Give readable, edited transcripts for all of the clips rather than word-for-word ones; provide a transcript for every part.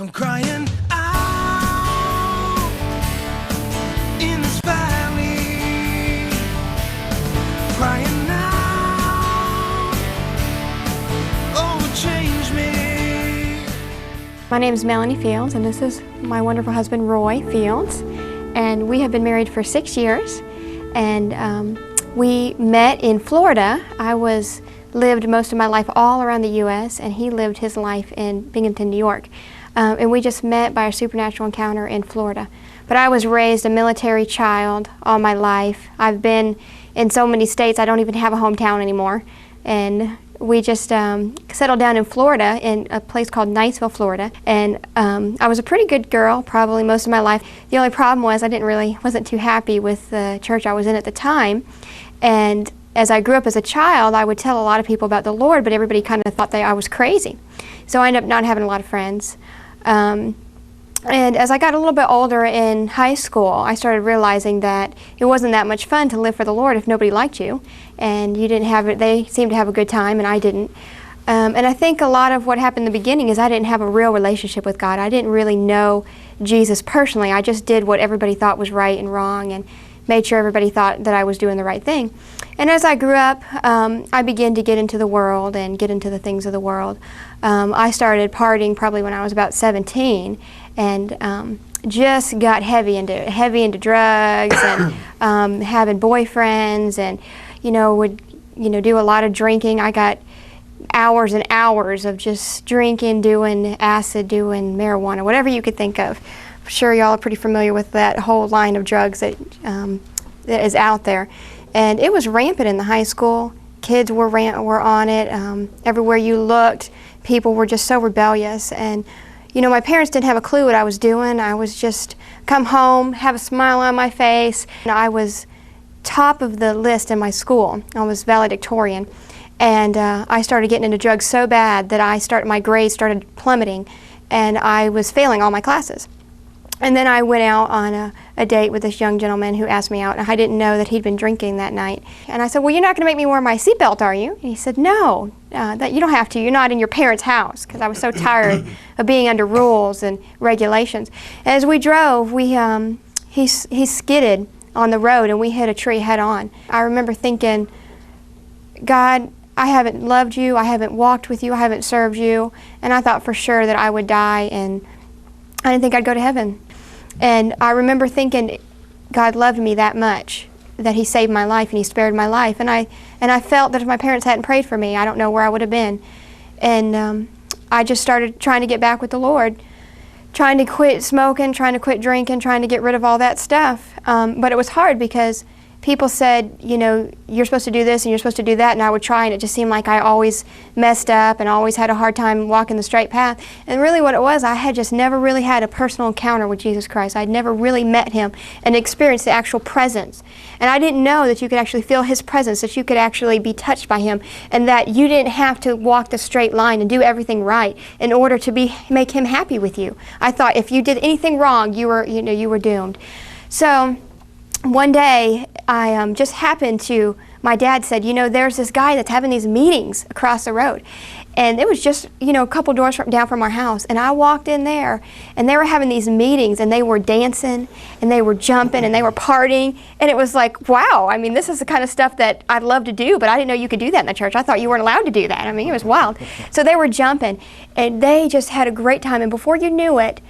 I'm crying out in this valley, crying out, oh, change me. My name is Melanie Fields, and this is my wonderful husband, Roy Fields. And we have been married for 6 years, and we met in Florida. I lived most of my life all around the U.S., and he lived his life in Binghamton, New York. And we just met by a supernatural encounter in Florida. But I was raised a military child all my life. I've been in so many states, I don't even have a hometown anymore. And we just settled down in Florida, in a place called Niceville, Florida. And I was a pretty good girl, probably most of my life. The only problem was I wasn't too happy with the church I was in at the time. And as I grew up as a child, I would tell a lot of people about the Lord, but everybody kind of thought that I was crazy. So I ended up not having a lot of friends. And as I got a little bit older in high school, I started realizing that it wasn't that much fun to live for the Lord if nobody liked you, and you didn't have it. They seemed to have a good time, and I didn't. And I think a lot of what happened in the beginning is I didn't have a real relationship with God. I didn't really know Jesus personally. I just did what everybody thought was right and wrong, and made sure everybody thought that I was doing the right thing. And as I grew up, I began to get into the world and get into the things of the world. I started partying probably when I was about 17, and just got heavy into drugs and having boyfriends, and would do a lot of drinking. I got hours and hours of just drinking, doing acid, doing marijuana, whatever you could think of. I'm sure y'all are pretty familiar with that whole line of drugs that is out there. And it was rampant in the high school. Kids were on it. Everywhere you looked, people were just so rebellious. And my parents didn't have a clue what I was doing. I was just come home, have a smile on my face. And I was top of the list in my school. I was valedictorian. And I started getting into drugs so bad that my grades started plummeting, and I was failing all my classes. And then I went out on a date with this young gentleman who asked me out, and I didn't know that he'd been drinking that night. And I said, "Well, you're not going to make me wear my seatbelt, are you?" And he said, "No, that you don't have to. You're not in your parents' house," because I was so tired of being under rules and regulations. And as we drove, he skidded on the road, and we hit a tree head on. I remember thinking, God, I haven't loved you, I haven't walked with you, I haven't served you, and I thought for sure that I would die, and I didn't think I'd go to heaven. And I remember thinking God loved me that much, that He saved my life and He spared my life. And I felt that if my parents hadn't prayed for me, I don't know where I would have been. And I just started trying to get back with the Lord, trying to quit smoking, trying to quit drinking, trying to get rid of all that stuff. But it was hard because people said, you're supposed to do this and you're supposed to do that, and I would try, and it just seemed like I always messed up and always had a hard time walking the straight path. And really what it was, I had just never really had a personal encounter with Jesus Christ. I'd never really met Him and experienced the actual presence. And I didn't know that you could actually feel His presence, that you could actually be touched by Him, and that you didn't have to walk the straight line and do everything right in order to make Him happy with you. I thought if you did anything wrong, you were doomed. So one day, I just happened to, my dad said, there's this guy that's having these meetings across the road. And it was just, a couple doors down from our house. And I walked in there, and they were having these meetings, and they were dancing, and they were jumping, and they were partying. And it was like, wow, I mean, this is the kind of stuff that I'd love to do, but I didn't know you could do that in the church. I thought you weren't allowed to do that. I mean, it was wild. So they were jumping, and they just had a great time. And before you knew it,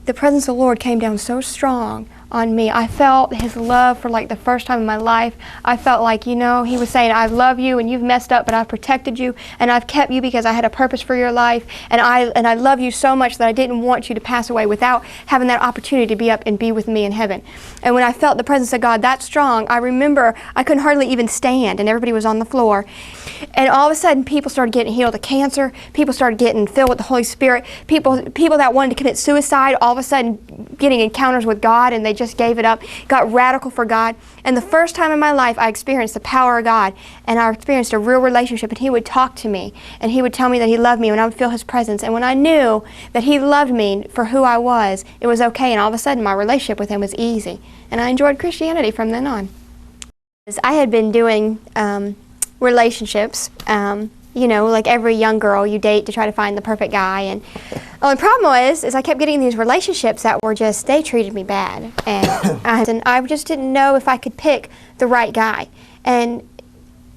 the presence of the Lord came down so strong on me. I felt His love for like the first time in my life. I felt like, He was saying, I love you and you've messed up, but I've protected you and I've kept you because I had a purpose for your life, and I love you so much that I didn't want you to pass away without having that opportunity to be up and be with me in heaven. And when I felt the presence of God that strong, I remember I couldn't hardly even stand, and everybody was on the floor. And all of a sudden, people started getting healed of cancer. People started getting filled with the Holy Spirit. People that wanted to commit suicide, all of a sudden getting encounters with God, and they just gave it up, got radical for God. And the first time in my life, I experienced the power of God, and I experienced a real relationship, and He would talk to me, and He would tell me that He loved me, and I would feel His presence. And when I knew that He loved me for who I was, it was okay, and all of a sudden, my relationship with Him was easy. And I enjoyed Christianity from then on. I had been doing relationships You know, like every young girl, you date to try to find the perfect guy. And the only problem was, is I kept getting these relationships that were just, they treated me bad. And I just didn't know if I could pick the right guy. And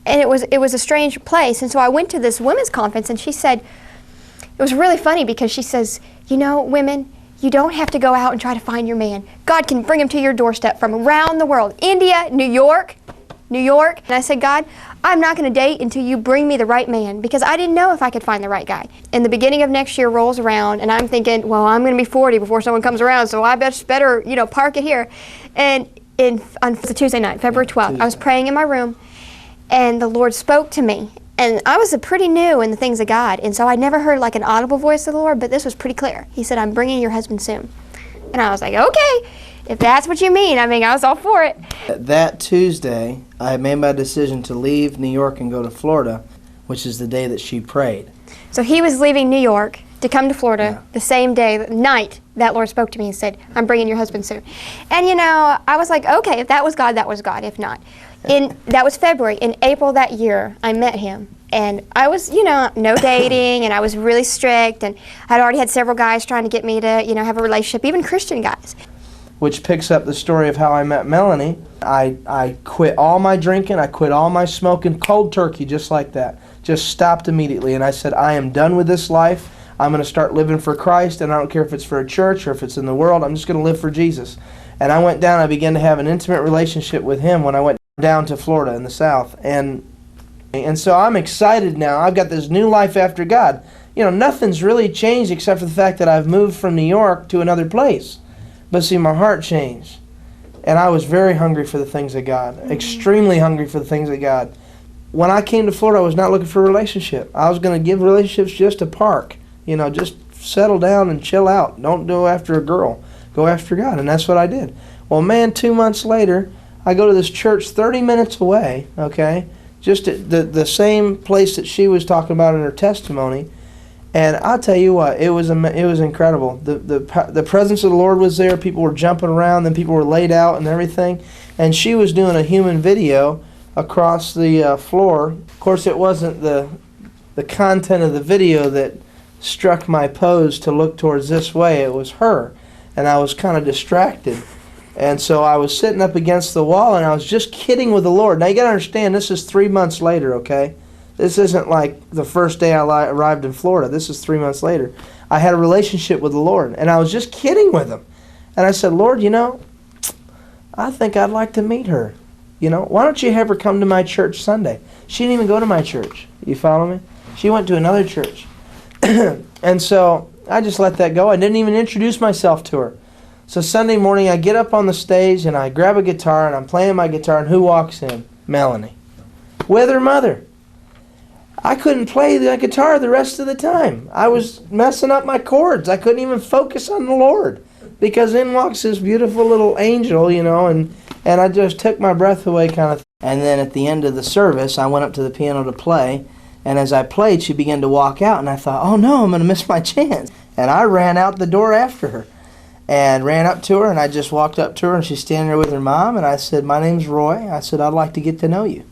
it was a strange place. And so I went to this women's conference, and she said, it was really funny because she says, you know, women, you don't have to go out and try to find your man. God can bring him to your doorstep from around the world. India, New York. And I said, God, I'm not going to date until you bring me the right man, because I didn't know if I could find the right guy. And the beginning of next year rolls around, and I'm thinking, well, I'm going to be 40 before someone comes around, so I better, you know, park it here. And on the Tuesday night, February 12th, I was praying in my room, and the Lord spoke to me. And I was pretty new in the things of God, and so I never heard like an audible voice of the Lord, but this was pretty clear. He said, I'm bringing your husband soon. And I was like, okay, if that's what you mean. I mean, I was all for it. That Tuesday, I made my decision to leave New York and go to Florida, which is the day that she prayed. So he was leaving New York to come to Florida the same day, night, that Lord spoke to me and said, I'm bringing your husband soon. And you know, I was like, okay, if that was God, that was God. If not. That was February. In April that year, I met him. And I was, you know, no dating, and I was really strict, and I'd already had several guys trying to get me to, you know, have a relationship, even Christian guys. Which picks up the story of how I met Melanie. I quit all my drinking, I quit all my smoking, cold turkey, just like that. Just stopped immediately, and I said, I am done with this life. I'm going to start living for Christ, and I don't care if it's for a church or if it's in the world, I'm just going to live for Jesus. And I went down, I began to have an intimate relationship with him when I went down to Florida in the South. And so I'm excited now. I've got this new life after God. You know, nothing's really changed except for the fact that I've moved from New York to another place. But see, my heart changed. And I was very hungry for the things of God. Extremely hungry for the things of God. When I came to Florida, I was not looking for a relationship. I was going to give relationships just a park. You know, just settle down and chill out. Don't go after a girl. Go after God. And that's what I did. Well, man, 2 months later, I go to this church 30 minutes away, okay? Just at the same place that she was talking about in her testimony. And I'll tell you what, it was incredible. The presence of the Lord was there. People were jumping around, then people were laid out and everything. And she was doing a human video across the floor. Of course, it wasn't the content of the video that struck my pose to look towards this way. It was her. And I was kind of distracted. And so I was sitting up against the wall, and I was just kidding with the Lord. Now you got to understand, this is 3 months later, okay? This isn't like the first day I arrived in Florida. This is 3 months later. I had a relationship with the Lord, and I was just kidding with him. And I said, Lord, you know, I think I'd like to meet her. You know, why don't you have her come to my church Sunday? She didn't even go to my church. You follow me? She went to another church. And so I just let that go. I didn't even introduce myself to her. So Sunday morning, I get up on the stage, and I grab a guitar, and I'm playing my guitar, and who walks in? Melanie. With her mother. I couldn't play the guitar the rest of the time. I was messing up my chords. I couldn't even focus on the Lord, because in walks this beautiful little angel, you know, and I just took my breath away kind of. And then at the end of the service, I went up to the piano to play, and as I played, she began to walk out, and I thought, oh no, I'm going to miss my chance. And I ran out the door after her. And ran up to her, and I just walked up to her, and she's standing there with her mom, and I said, my name's Roy. I said, I'd like to get to know you.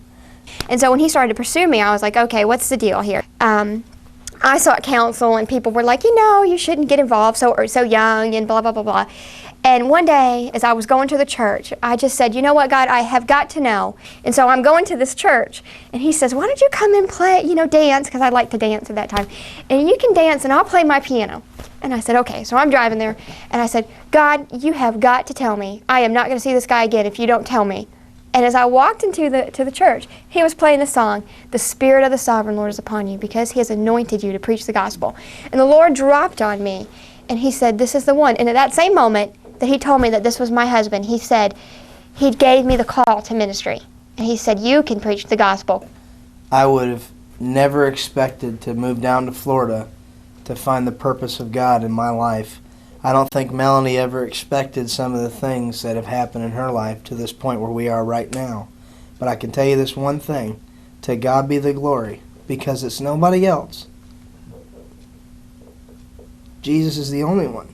And so when he started to pursue me, I was like, okay, what's the deal here? I sought counsel, and people were like, you know, you shouldn't get involved so young, and blah, blah, blah, blah. And one day, as I was going to the church, I just said, you know what, God, I have got to know. And so I'm going to this church, and he says, why don't you come and play, you know, dance, because I like to dance at that time. And you can dance, and I'll play my piano. And I said, okay. So I'm driving there, and I said, God, you have got to tell me. I am not going to see this guy again if you don't tell me. And as I walked into the church, he was playing the song, the Spirit of the Sovereign Lord is upon you, because he has anointed you to preach the gospel. And the Lord dropped on me, and he said, this is the one. And at that same moment that he told me that this was my husband, he said, he gave me the call to ministry. And he said, you can preach the gospel. I would have never expected to move down to Florida to find the purpose of God in my life. I don't think Melanie ever expected some of the things that have happened in her life to this point where we are right now. But I can tell you this one thing, to God be the glory, because it's nobody else. Jesus is the only one.